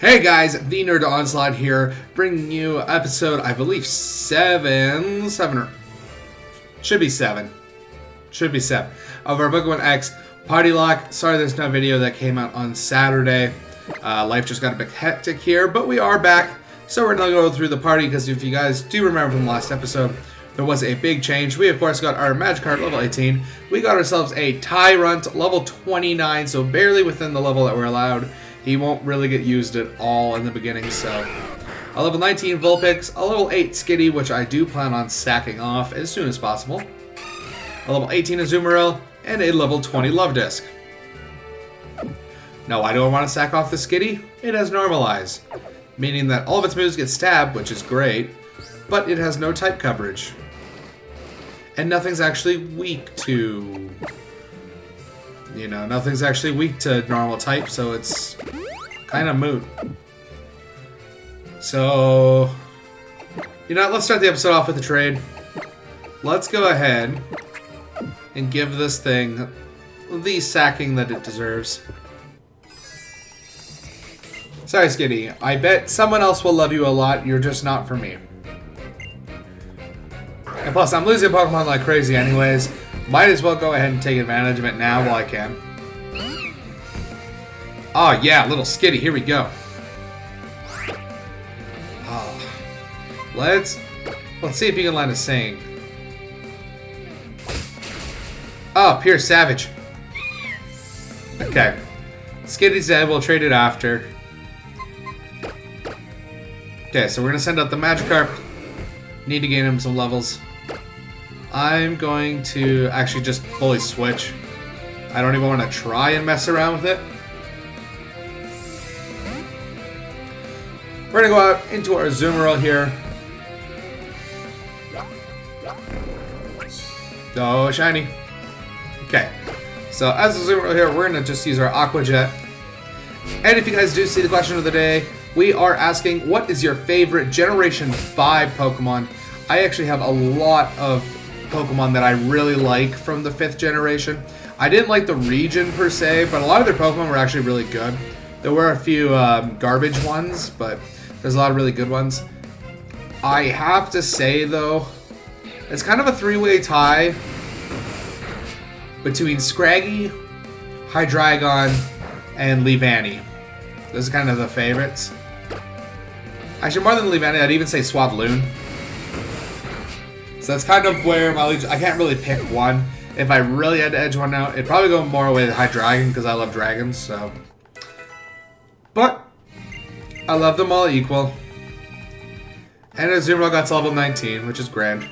Hey guys, the NerdOnslaught here, bringing you episode, I believe, 7 or... Should be 7 of our Pokemon X PartyLocke. Sorry there's no video that came out on Saturday. Life just got a bit hectic here, but we are back. So we're going to go through the party, because if you guys do remember from the last episode, there was a big change. We, of course, got our Magikarp level 18. We got ourselves a Tyrant level 29, so barely within the level that we're allowed. He won't really get used at all in the beginning, so... A level 19 Vulpix, a level 8 Skitty, which I do plan on sacking off as soon as possible. A level 18 Azumarill, and a level 20 Love-Disc. Now, why do I want to sack off the Skitty? It has Normalize, meaning that all of its moves get stabbed, which is great, but it has no type coverage. And nothing's actually weak to... nothing's actually weak to normal type, so it's kind of moot. So, let's start the episode off with a trade. Let's go ahead and give this thing the sacking that it deserves. Sorry, Skitty. I bet someone else will love you a lot. You're just not for me. And plus, I'm losing Pokemon like crazy anyways. Might as well go ahead and take advantage of it now while I can. Oh yeah, little Skitty, here we go. Let's see if you can land a sing. Oh, pure savage. Okay. Skitty's dead, we'll trade it after. Okay, so we're gonna send out the Magikarp. Need to gain him some levels. I'm going to actually just fully switch. I don't even want to try and mess around with it. We're going to go out into our Azumarill here. Oh, shiny. Okay. So as a Azumarill here, we're going to just use our Aqua Jet. And if you guys do see the question of the day, we are asking, what is your favorite Generation 5 Pokemon? I actually have a lot of Pokemon that I really like from the 5th generation. I didn't like the region per se, but a lot of their Pokemon were actually really good. There were a few garbage ones, but there's a lot of really good ones. I have to say, though, it's kind of a three-way tie between Scraggy, Hydreigon, and Leavanny. Those are kind of the favorites. Actually, more than Leavanny, I'd even say Swabloon. So that's kind of where my legion... I can't really pick one. If I really had to edge one out, it'd probably go more away to Hydreigon, because I love dragons, so... But, I love them all equal. And Azumarill got to level 19, which is grand.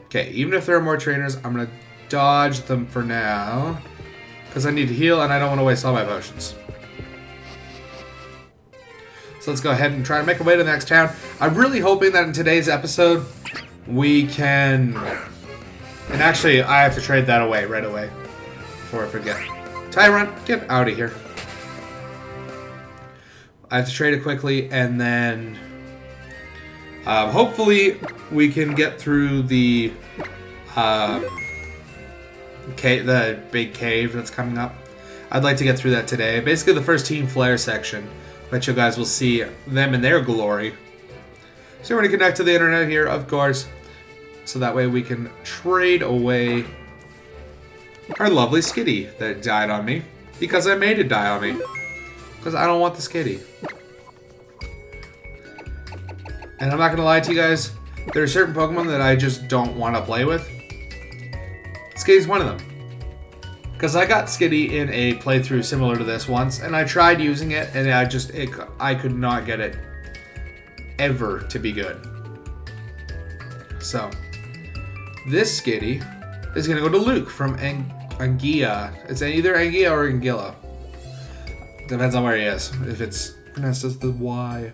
Okay, even if there are more trainers, I'm going to dodge them for now. Because I need to heal, and I don't want to waste all my potions. So let's go ahead and try to make our way to the next town. I'm really hoping that in today's episode... we can... And actually, I have to trade that away right away. Before I forget. Tyrant, get out of here. I have to trade it quickly, and then... hopefully, we can get through the... the big cave that's coming up. I'd like to get through that today. Basically, the first Team Flare section. Bet you guys will see them in their glory. So we're going to connect to the internet here, of course, so that way we can trade away our lovely Skitty that died on me, because I made it die on me, because I don't want the Skitty. And I'm not going to lie to you guys, there are certain Pokemon that I just don't want to play with. Skitty's one of them. Because I got Skitty in a playthrough similar to this once, and I tried using it, and I could not get it ever to be good. So, this Skitty is going to go to Luke from Anguilla. It's either Anguilla or Anguilla. Depends on where he is. If it's pronounced as the Y.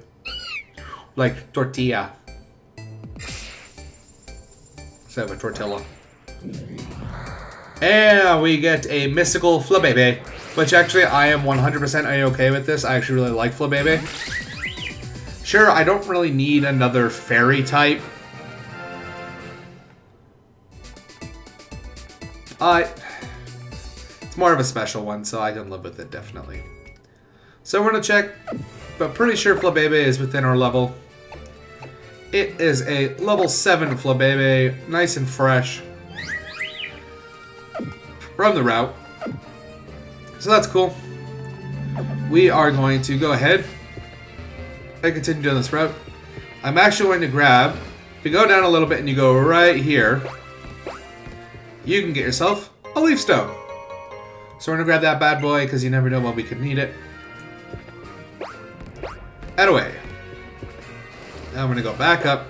Like tortilla. Instead of a tortilla. And we get a mystical Flabébé. Which actually, I am 100% A-okay with this. I actually really like Flabébé. Sure, I don't really need another fairy type. It's more of a special one, so I can live with it, definitely. So we're going to check, but pretty sure Flabebe is within our level. It is a level 7 Flabebe, nice and fresh from the route. So that's cool. We are going to go ahead and continue down this route. I'm actually going to grab, if you go down a little bit and you go right here, you can get yourself a leaf stone. So we're going to grab that bad boy because you never know when we could need it. And away. Now I'm going to go back up.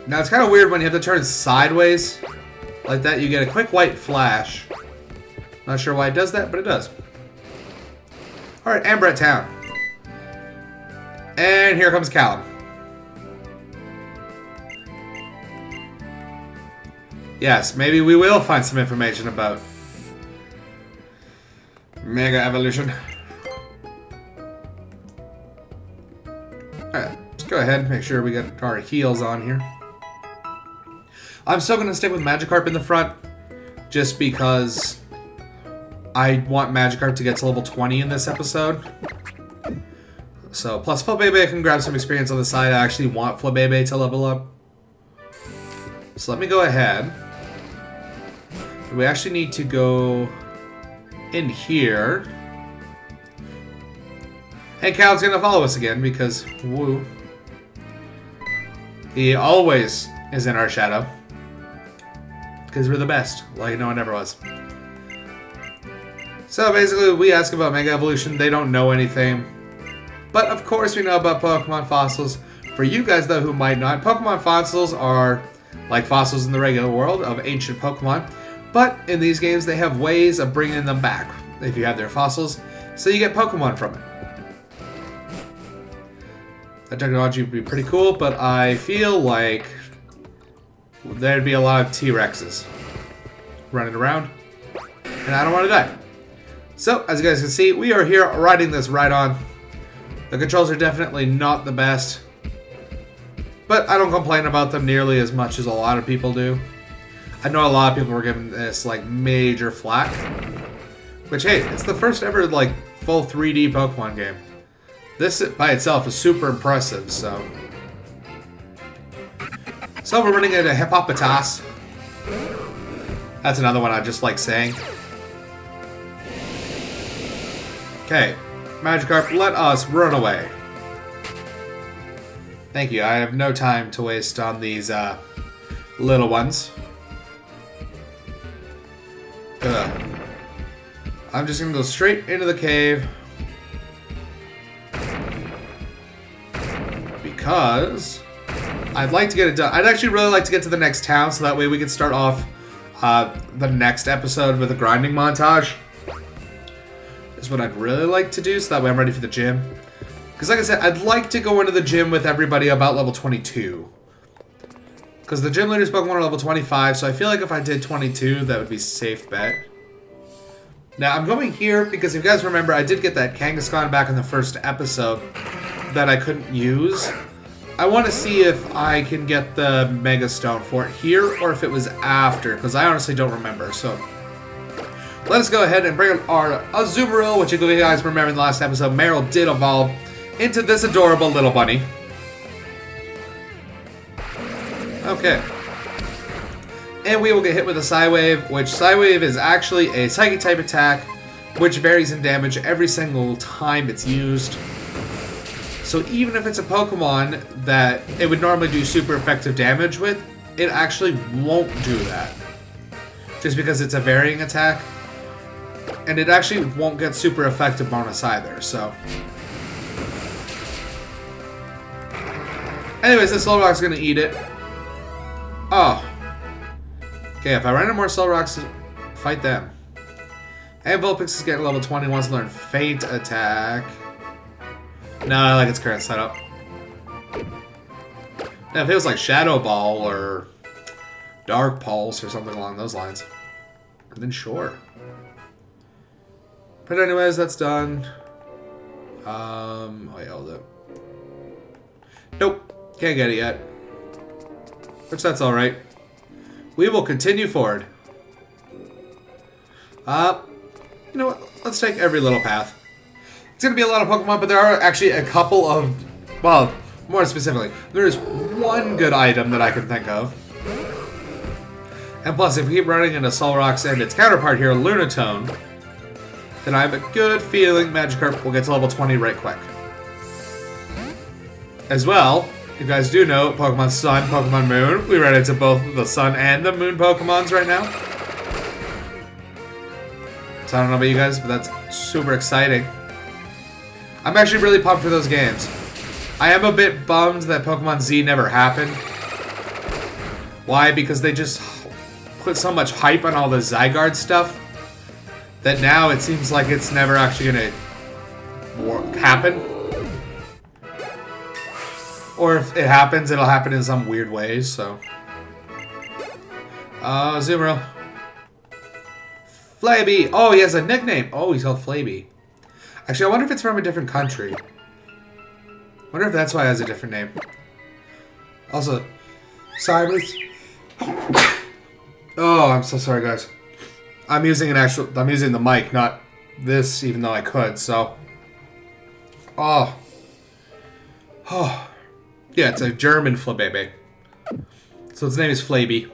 Now it's kind of weird when you have to turn sideways like that. You get a quick white flash. Not sure why it does that, but it does. Alright, and we're at town. And here comes Callum. Yes, maybe we will find some information about Mega Evolution. Alright, let's go ahead and make sure we got our heals on here. I'm still going to stick with Magikarp in the front, just because I want Magikarp to get to level 20 in this episode. So, plus Flabebe can grab some experience on the side. I actually want Flabebe to level up. So let me go ahead. We actually need to go in here. Hey, Cal's gonna follow us again because, woo. He always is in our shadow. Because we're the best, like no one ever was. So basically, we ask about Mega Evolution. They don't know anything. But of course, we know about Pokemon fossils. For you guys, though, who might not, Pokemon fossils are like fossils in the regular world of ancient Pokemon. But in these games, they have ways of bringing them back if you have their fossils. So you get Pokemon from it. That technology would be pretty cool, but I feel like there'd be a lot of T-Rexes running around. And I don't want to die. So, as you guys can see, we are here riding this right on. The controls are definitely not the best, but I don't complain about them nearly as much as a lot of people do. I know a lot of people were giving this like major flack, which hey, it's the first ever like full 3D Pokemon game. This by itself is super impressive, so. So we're running into Hippopotas. That's another one I just like saying. Okay, Magikarp, let us run away. Thank you, I have no time to waste on these little ones. I'm just gonna go straight into the cave. Because I'd like to get it done. I'd actually really like to get to the next town so that way we can start off the next episode with a grinding montage. Is what I'd really like to do, so that way I'm ready for the gym. Because like I said, I'd like to go into the gym with everybody about level 22. Because the gym leader's Pokemon are level 25, so I feel like if I did 22, that would be a safe bet. Now, I'm going here because if you guys remember, I did get that Kangaskhan back in the first episode that I couldn't use. I want to see if I can get the Mega Stone for it here, or if it was after, because I honestly don't remember, so. Let us go ahead and bring our Azumarill, which if you guys remember in the last episode, Meryl did evolve into this adorable little bunny. Okay. And we will get hit with a Psywave, which Psywave is actually a Psychic type attack, which varies in damage every single time it's used. So even if it's a Pokemon that it would normally do super effective damage with, it actually won't do that. Just because it's a varying attack. And it actually won't get super effective bonus either, so. Anyways, this Solrock's gonna eat it. Oh. Okay, if I run into more Solrocks, fight them. And Vulpix is getting level 20, wants to learn Feint Attack. No, I like its current setup. Now, if it was like Shadow Ball or Dark Pulse or something along those lines, then sure. But anyways, that's done. Wait, hold up. Nope, can't get it yet. Which that's alright. We will continue forward. you know what? Let's take every little path. It's going to be a lot of Pokemon, but there are actually a couple of, well, more specifically, there is one good item that I can think of. And plus, if we keep running into Solrox and its counterpart here, Lunatone, then I have a good feeling Magikarp will get to level 20 right quick. As well, you guys do know Pokemon Sun, Pokemon Moon. We ran into both the Sun and the Moon Pokemons right now. So I don't know about you guys, but that's super exciting. I'm actually really pumped for those games. I am a bit bummed that Pokemon Z never happened. Why? Because they just put so much hype on all the Zygarde stuff that now it seems like it's never actually going to happen. Or if it happens, it'll happen in some weird ways, so. Zoomerl. Flaby! Oh, he has a nickname! Oh, he's called Flaby. Actually, I wonder if it's from a different country. I wonder if that's why it has a different name. Also, Cyrus. Oh, I'm so sorry, guys. I'm using the mic, not this, even though I could, so. Oh. Oh. Yeah, it's a German Flabebe. So its name is Flaby.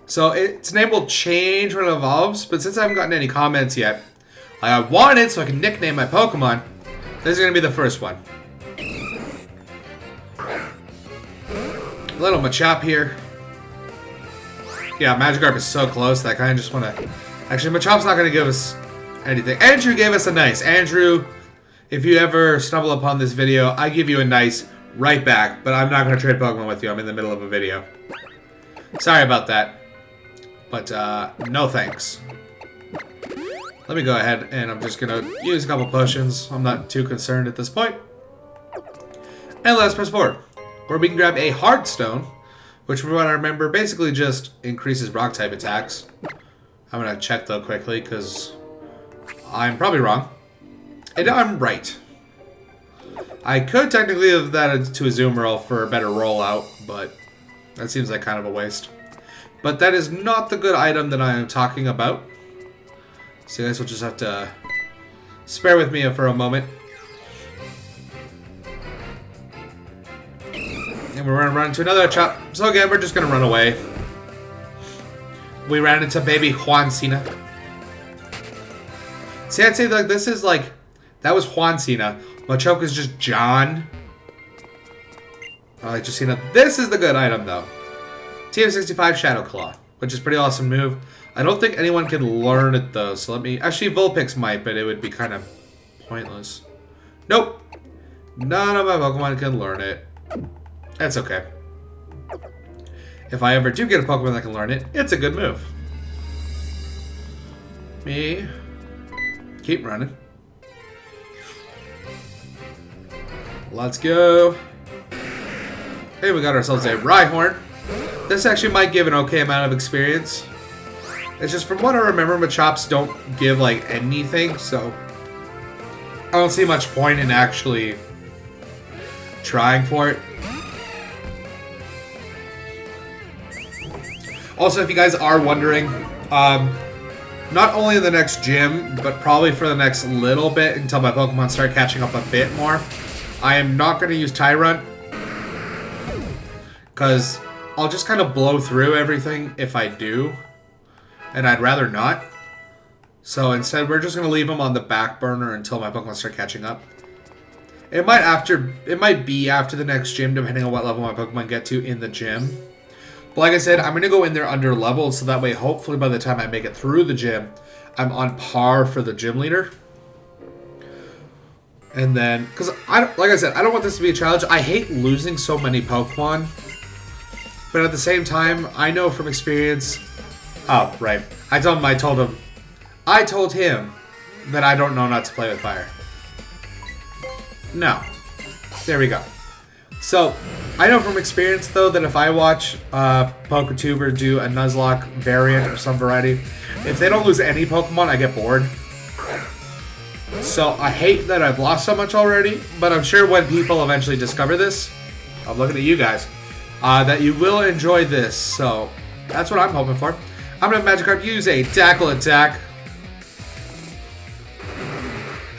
So its name will change when it evolves, but since I haven't gotten any comments yet, I want it so I can nickname my Pokemon. This is going to be the first one. Little Machop here. Yeah, Magikarp is so close that I kind of just want to... Actually, Machop's not going to give us anything. Andrew gave us a nice. Andrew, if you ever stumble upon this video, I give you a nice right back, but I'm not going to trade Pokemon with you. I'm in the middle of a video. Sorry about that. But, no thanks. Let me go ahead and I'm just going to use a couple potions. I'm not too concerned at this point. And let's press forward, where we can grab a Heartstone, which from what I remember basically just increases rock type attacks. I'm going to check though quickly because I'm probably wrong. And I'm right. I could technically have that to a Zoomerl for a better rollout, but that seems like kind of a waste. But that is not the good item that I am talking about. So you guys will just have to spare with me for a moment. And we're going to run into another chop. So again, we're just going to run away. We ran into baby Juancina. See, I'd say like this is like... That was Juancina. Machoke is just John. I like Justina. This is the good item though. TM65 Shadow Claw, which is a pretty awesome move. I don't think anyone can learn it though, so let me... Actually, Vulpix might, but it would be kind of pointless. Nope. None of my Pokemon can learn it. That's okay. If I ever do get a Pokemon that can learn it, it's a good move. Me. Keep running. Let's go. Hey, we got ourselves a Rhyhorn. This actually might give an okay amount of experience. It's just from what I remember, Machops don't give like anything, so I don't see much point in actually trying for it. Also, if you guys are wondering, not only in the next gym, but probably for the next little bit until my Pokemon start catching up a bit more, I am not going to use Tyrunt, because I'll just kind of blow through everything if I do, and I'd rather not. So instead, we're just going to leave them on the back burner until my Pokemon start catching up. It might be after the next gym, depending on what level my Pokemon get to in the gym. But like I said, I'm going to go in there under leveled, so that way, hopefully, by the time I make it through the gym, I'm on par for the gym leader. And then, because, like I said, I don't want this to be a challenge. I hate losing so many Pokemon. But at the same time, I know from experience... Oh, right. I told him that I don't know not to play with fire. No. There we go. So, I know from experience, though, that if I watch a PokeTuber do a Nuzlocke variant of some variety, if they don't lose any Pokemon, I get bored. So, I hate that I've lost so much already, but I'm sure when people eventually discover this, I'm looking at you guys, that you will enjoy this. So, that's what I'm hoping for. I'm going to have Magikarp use a Tackle Attack.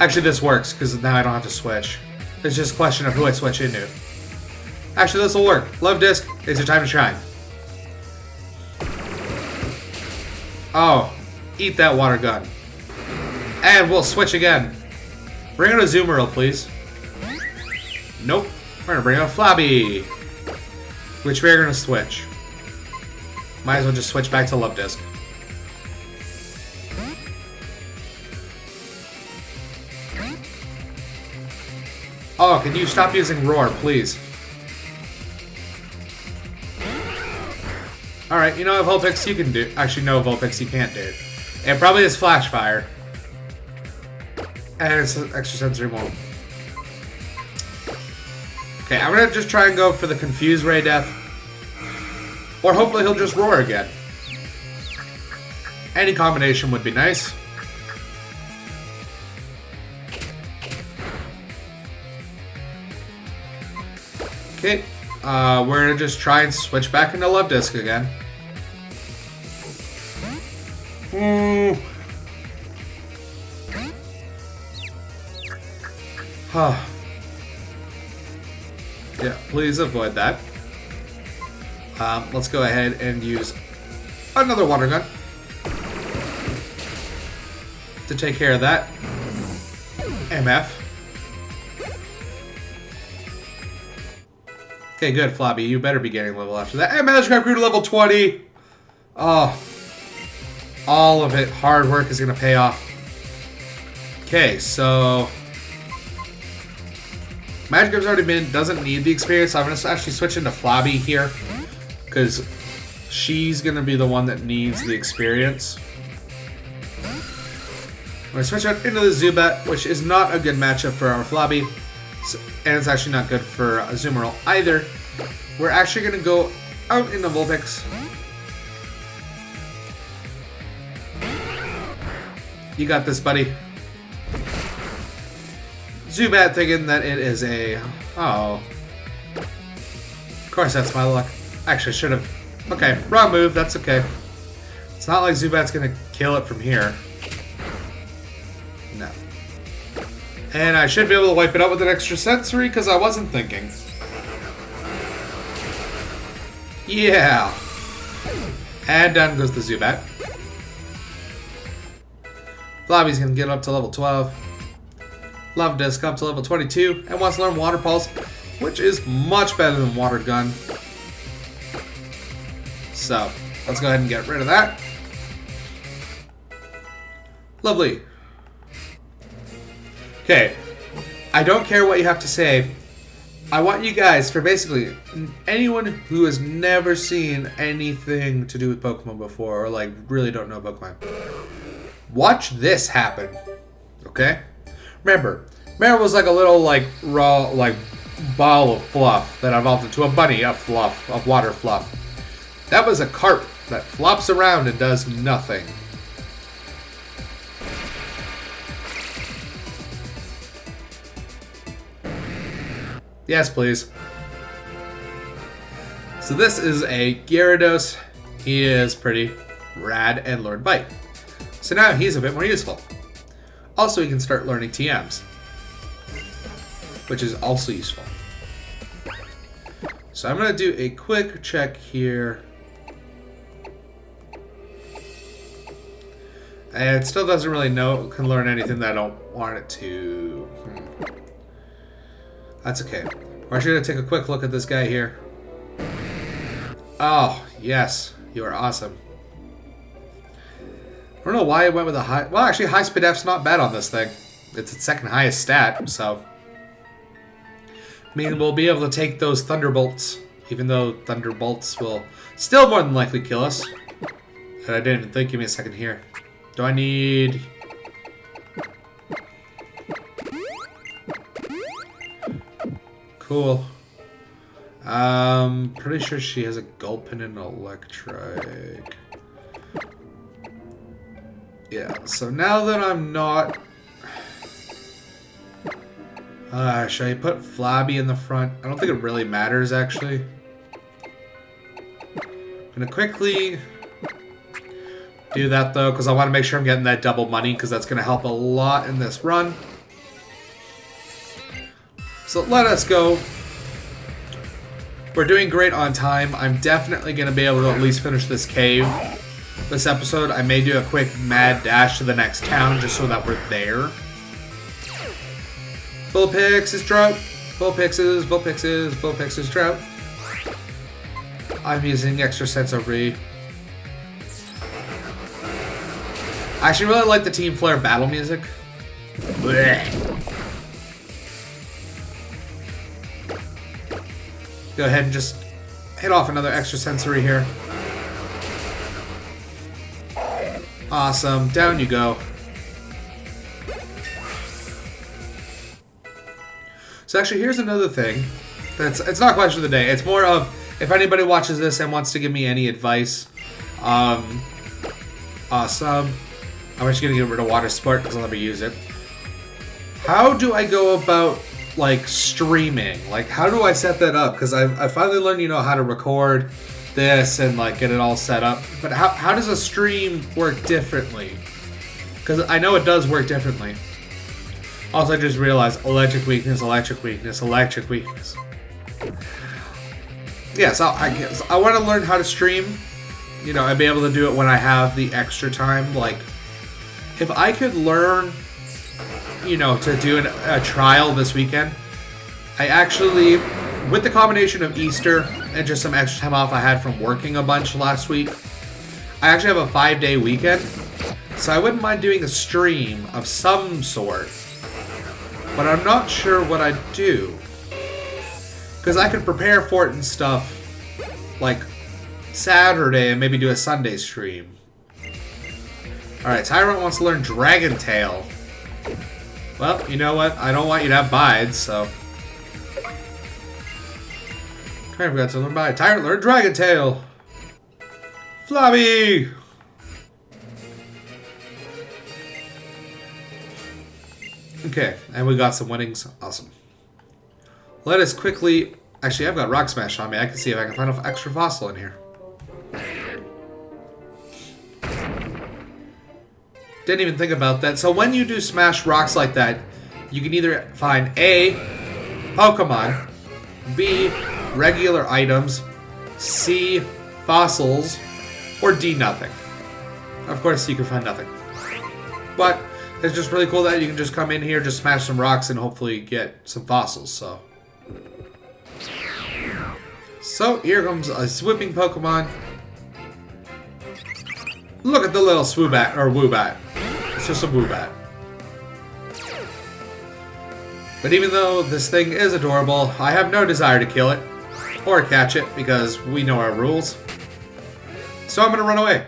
Actually, this works, because now I don't have to switch. It's just a question of who I switch into. Actually, this will work. Love Disc, it's your time to shine. Oh, eat that water gun. And we'll switch again. Bring out a Zoomerl, please. Nope. We're gonna bring out Flabby. Which we're gonna switch. Might as well just switch back to Love Disc. Oh, can you stop using Roar, please? Alright, you know what Vulpix you can do. Actually, no, Vulpix you can't do. It probably is Flash Fire. And it's an extra sensory move. Okay, I'm gonna just try and go for the Confuse Ray Death. Or hopefully he'll just Roar again. Any combination would be nice. Okay, we're gonna just try and switch back into Love Disc again. Yeah, please avoid that. Let's go ahead and use another water gun to take care of that. MF. Okay, good, Flabby. You better be getting level after that. And Magikarp grew to level 20! Oh. All of it. Hard work is going to pay off. Okay, so... Magikarp's already been... Doesn't need the experience, so I'm going to actually switch into Flabby here. Because she's going to be the one that needs the experience. I'm going to switch out into the Zubat, which is not a good matchup for our Flabby. And it's actually not good for Azumarill either. We're actually going to go out into Vulpix. You got this, buddy. Zubat thinking that it is a... Oh. Of course that's my luck. Actually, I should have... Okay, wrong move. That's okay. It's not like Zubat's going to kill it from here. No. And I should be able to wipe it out with an extra sensory because I wasn't thinking. Yeah. And down goes the Zubat. Flabby's going to get up to level 12. Love Disc up to level 22. And wants to learn Water Pulse, which is much better than Water Gun. So, let's go ahead and get rid of that. Lovely. Okay, I don't care what you have to say. I want you guys, for basically anyone who has never seen anything to do with Pokemon before, or like really don't know Pokemon, watch this happen. Okay? Remember was like a little like raw like ball of fluff that evolved into a bunny of fluff, of water fluff. That was a carp that flops around and does nothing. Yes, please. So this is a Gyarados. He is pretty rad and learned Bite. So now he's a bit more useful. Also, he can start learning TMs, which is also useful. So I'm going to do a quick check here. And it still doesn't really can learn anything that I don't want it to. That's okay. We're actually going to take a quick look at this guy here. Oh, yes. You are awesome. I don't know why I went with a high... Well, actually, high speed F's not bad on this thing. It's its second highest stat, so... I mean, we'll be able to take those Thunderbolts, even though Thunderbolts will still more than likely kill us. And I didn't even think. Give me a second here. Do I need... Cool. Pretty sure she has a Gulpin and Electric. Yeah, so now that I'm not... should I put Flabby in the front? I don't think it really matters, actually. I'm gonna quickly do that, though, because I want to make sure I'm getting that double money, because that's going to help a lot in this run. So let us go. We're doing great on time. I'm definitely going to be able to at least finish this cave this episode. I may do a quick mad dash to the next town just so that we're there. Vulpix trout. Vulpix trout. I'm using extra sensory. I actually really like the Team Flare battle music. Blech. Go ahead and just hit off another extra sensory here. Awesome. Down you go. So actually, here's another thing. It's not question of the day. It's more of if anybody watches this and wants to give me any advice. Awesome. I'm just gonna get rid of water sport because I'll never use it. How do I go about like streaming? Like, how do I set that up? Because I finally learned, you know, how to record this and like get it all set up. But how does a stream work differently? Because I know it does work differently. Also, I just realized electric weakness. Yeah, so I guess I want to learn how to stream. You know, I'd be able to do it when I have the extra time. Like, if I could learn, you know, to do a trial this weekend, I actually, with the combination of Easter and just some extra time off I had from working a bunch last week, I actually have a 5-day weekend. So I wouldn't mind doing a stream of some sort. But I'm not sure what I'd do. Because I could prepare for it and stuff like Saturday and maybe do a Sunday stream. Alright, Tyrant wants to learn Dragon Tail. Well, you know what? I don't want you to have bides, so. I forgot to learn bide. Tyrant learned Dragon Tail. Flabby! Okay, and we got some winnings. Awesome. Let us quickly... Actually, I've got Rock Smash on me. I can see if I can find an extra fossil in here. Didn't even think about that. So when you do smash rocks like that, you can either find A, Pokemon, B, regular items, C, fossils, or D, nothing. Of course, you can find nothing. But it's just really cool that you can just come in here, just smash some rocks, and hopefully get some fossils, So here comes a swooping Pokemon. Look at the little Swoobat, or Woobat. It's just a Woobat. But even though this thing is adorable, I have no desire to kill it, or catch it, because we know our rules. So I'm gonna run away.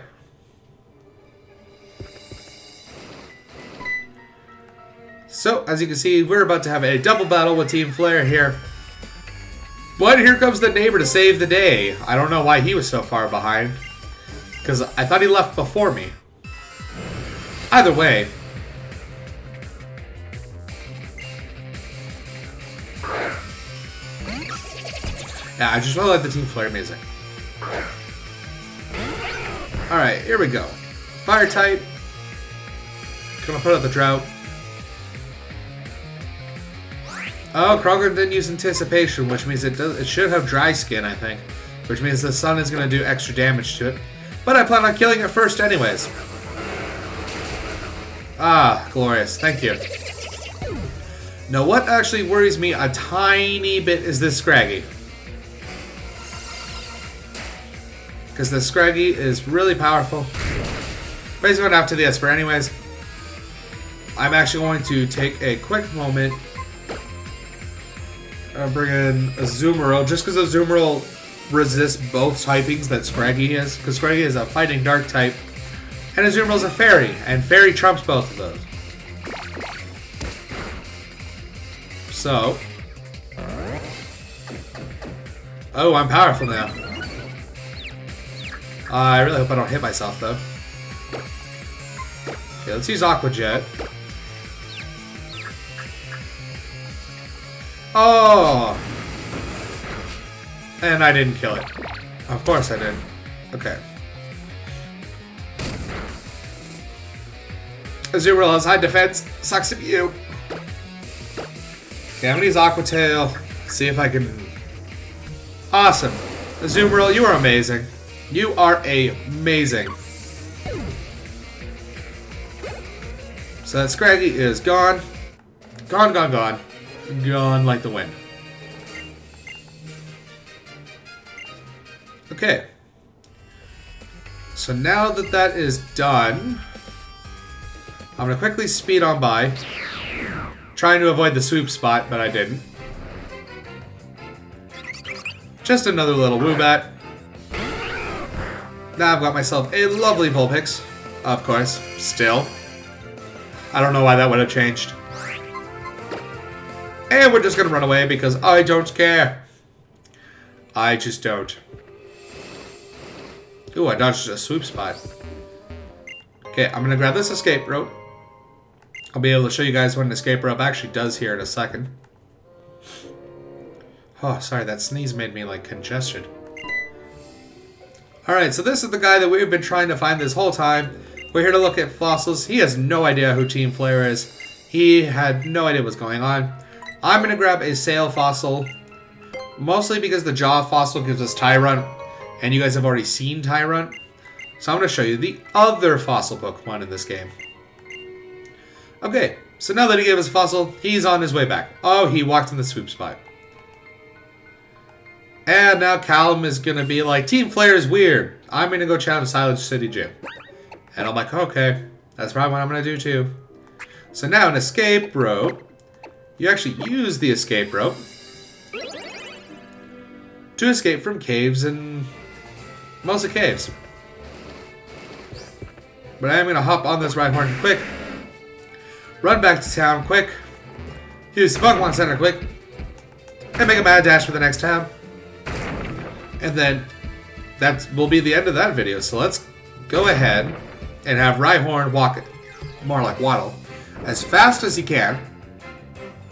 So, as you can see, we're about to have a double battle with Team Flare here. But here comes the neighbor to save the day. I don't know why he was so far behind. Because I thought he left before me. Either way. Yeah, I just really like the Team Flare music. Alright, here we go. Fire type. Gonna put out the drought. Oh, Kroger didn't use anticipation, which means it should have dry skin, I think. Which means the sun is going to do extra damage to it. But I plan on killing it first anyways. Ah, glorious. Thank you. Now, what actually worries me a tiny bit is this Scraggy. Because the Scraggy is really powerful. But he's going after the Esper anyways. I'm actually going to take a quick moment. Bring in a Azumarill, just because Azumarill resists both typings that Scraggy is. Because Scraggy is a fighting dark type, and Azumarill's a fairy, and fairy trumps both of those. So. Oh, I'm powerful now. I really hope I don't hit myself, though. Okay, let's use Aqua Jet. Oh! And I didn't kill it. Of course I did. Okay. Azumarill has high defense. Sucks to be you. Okay, I'm gonna use Aqua Tail. See if I can... Awesome. Azumarill, you are amazing. You are amazing. So that Scraggy is gone. Gone, gone, gone. Gone like the wind. Okay. So now that that is done, I'm going to quickly speed on by. Trying to avoid the swoop spot, but I didn't. Just another little Woobat. Now I've got myself a lovely Vulpix. Of course. Still. I don't know why that would have changed. And we're just going to run away because I don't care. I just don't. Ooh, I dodged a swoop spot. Okay, I'm going to grab this escape rope. I'll be able to show you guys what an escape rope actually does here in a second. Oh, sorry, that sneeze made me, like, congested. Alright, so this is the guy that we've been trying to find this whole time. We're here to look at fossils. He has no idea who Team Flare is. He had no idea what's going on. I'm going to grab a Sail fossil. Mostly because the Jaw fossil gives us Tyrunt. And you guys have already seen Tyrunt. So I'm going to show you the other fossil Pokemon in this game. Okay, so now that he gave us a fossil, he's on his way back. Oh, he walked in the swoop spot. And now Callum is going to be like, Team Flare is weird. I'm going to go challenge Silent City Gym. And I'm like, okay, that's probably what I'm going to do too. So now an escape rope. You actually use the escape rope to escape from caves and mostly caves. But I am going to hop on this Rhyhorn quick. Run back to town quick. Use the Pokemon Center quick. And make a mad dash for the next town. And then that will be the end of that video. So let's go ahead and have Rhyhorn walk it, more like Waddle, as fast as he can.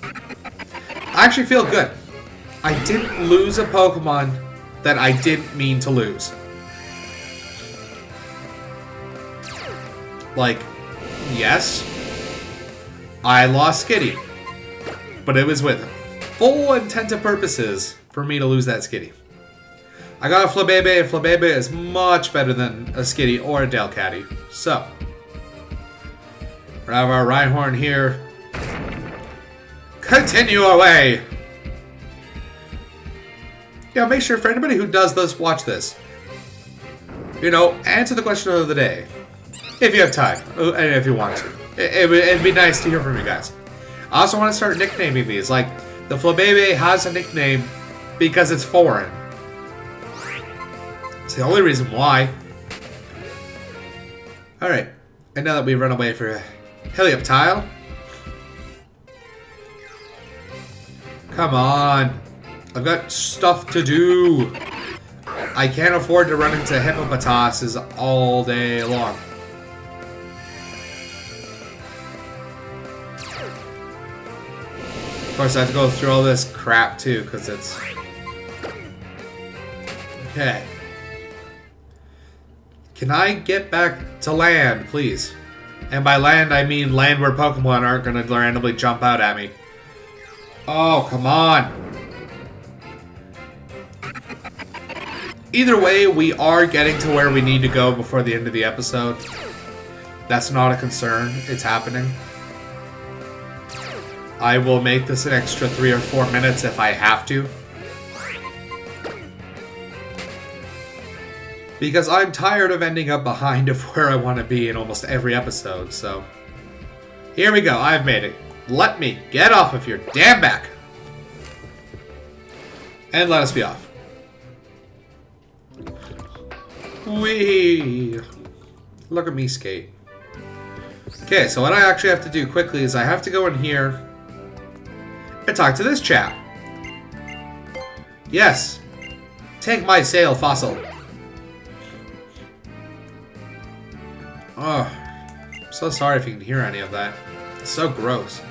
I actually feel good. I didn't lose a Pokemon that I didn't mean to lose. Like, yes, I lost Skitty, but it was with full intent and purposes for me to lose that Skitty. I got a Flabebe, and Flabebe is much better than a Skitty or a Delcatty. So, we have our Rhyhorn here. Continue away! Yeah, make sure for anybody who does this, watch this. You know, answer the question of the day. If you have time, and if you want to. It'd be nice to hear from you guys. I also want to start nicknaming these. Like, the Flabebe has a nickname because it's foreign. It's the only reason why. Alright, and now that we've run away for Helioptile. Come on. I've got stuff to do. I can't afford to run into Hippopotoses all day long. Of course, I have to go through all this crap too, because it's... Okay. Can I get back to land, please? And by land, I mean land where Pokemon aren't going to randomly jump out at me. Oh, come on. Either way, we are getting to where we need to go before the end of the episode. That's not a concern. It's happening. I will make this an extra 3 or 4 minutes if I have to. Because I'm tired of ending up behind of where I want to be in almost every episode, so... Here we go, I've made it. Let me get off of your damn back. And let us be off. Whee! Look at me skate. Okay, so what I actually have to do quickly is I have to go in here and talk to this chap. Yes. Take my Sail fossil. Oh, I'm so sorry if you can hear any of that. It's so gross.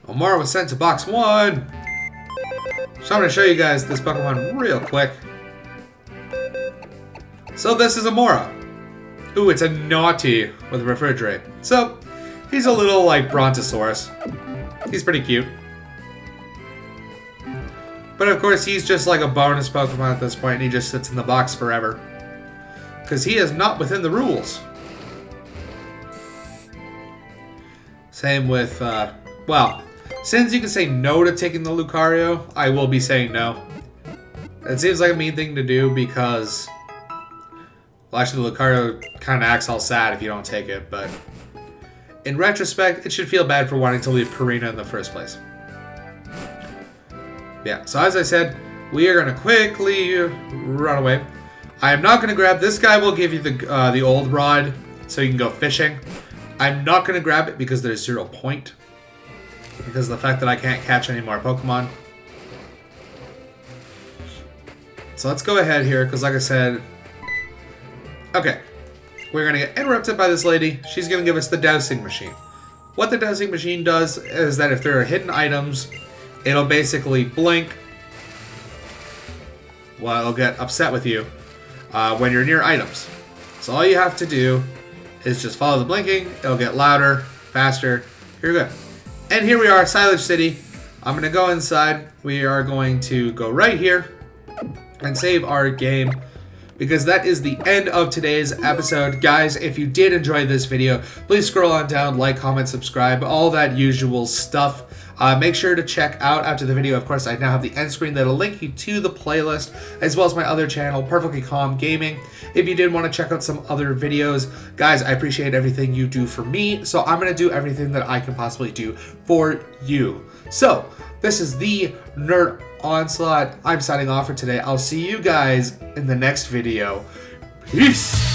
Omar was sent to box 1. So I'm going to show you guys this Pokemon real quick. So this is Amora. Ooh, it's a naughty with refrigerate. So, he's a little like Brontosaurus. He's pretty cute. But of course, he's just like a bonus Pokemon at this point, and he just sits in the box forever. Because he is not within the rules. Same with, well, since you can say no to taking the Lucario, I will be saying no. It seems like a mean thing to do because, well, actually the Lucario kind of acts all sad if you don't take it, but in retrospect, it should feel bad for wanting to leave Karina in the first place. Yeah, so as I said, we are going to quickly run away. I am not going to grab, this guy will give you the old rod so you can go fishing. I'm not going to grab it because there's 0 point. Because of the fact that I can't catch any more Pokemon. So let's go ahead here, because like I said... Okay. We're going to get interrupted by this lady. She's going to give us the dowsing machine. What the dowsing machine does is that if there are hidden items, it'll basically blink. Well, it'll get upset with you when you're near items. So all you have to do is just follow the blinking. It'll get louder, faster. You're good. And here we are, Silage City. I'm going to go inside. We are going to go right here and save our game, because that is the end of today's episode. Guys, if you did enjoy this video, please scroll on down, like, comment, subscribe, all that usual stuff. Make sure to check out after the video. Of course, I now have the end screen that'll link you to the playlist, as well as my other channel, Perfectly Calm Gaming. If you did want to check out some other videos, guys, I appreciate everything you do for me, so I'm going to do everything that I can possibly do for you. So, this is the Nerd Onslaught. I'm signing off for today. I'll see you guys in the next video. Peace!